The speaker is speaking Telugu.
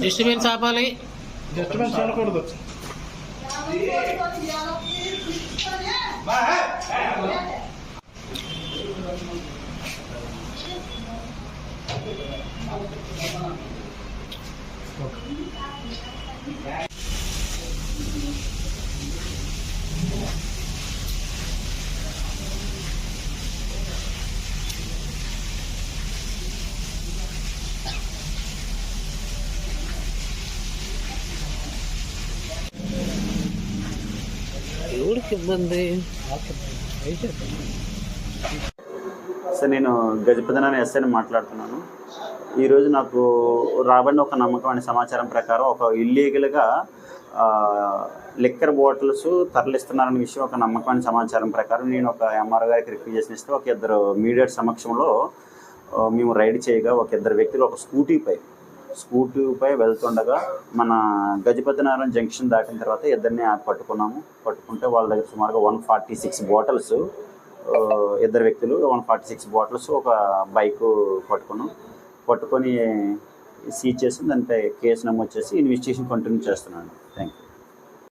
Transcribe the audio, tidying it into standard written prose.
డిస్టర్బెన్స్ ఆపాలి. డిస్టర్బెన్స్ ఉండకూడదు. ఎవరికి ఇబ్బంది? సార్, నేను గజపతినగర్ ఎస్ఐని మాట్లాడుతున్నాను. ఈరోజు నాకు రాబడిన ఒక నమ్మకం అనే సమాచారం ప్రకారం ఒక ఇల్లీగల్గా లిక్కర్ బాటిల్స్ తరలిస్తున్నారనే విషయం ఒక నమ్మకమైన సమాచారం ప్రకారం నేను ఒక ఎంఆర్ఓ గారికి రిక్వెస్ట్ చేస్తే ఒక ఇద్దరు మీడియట్ సమక్షంలో మేము రైడ్ చేయగా ఒక ఇద్దరు వ్యక్తులు ఒక స్కూటీపై వెళ్తుండగా మన గజపతినగరం జంక్షన్ దాటిన తర్వాత ఇద్దరిని పట్టుకున్నాము. పట్టుకుంటే వాళ్ళ దగ్గర సుమారుగా 146 బాటిల్స్, ఇద్దరు వ్యక్తులు 146 బాటిల్స్, ఒక బైక్ పట్టుకొని సీజ్ చేసి దానిపై కేసు నమోదు చేసి ఇన్వెస్టిగేషన్ కంటిన్యూ చేస్తున్నాను. Thank you.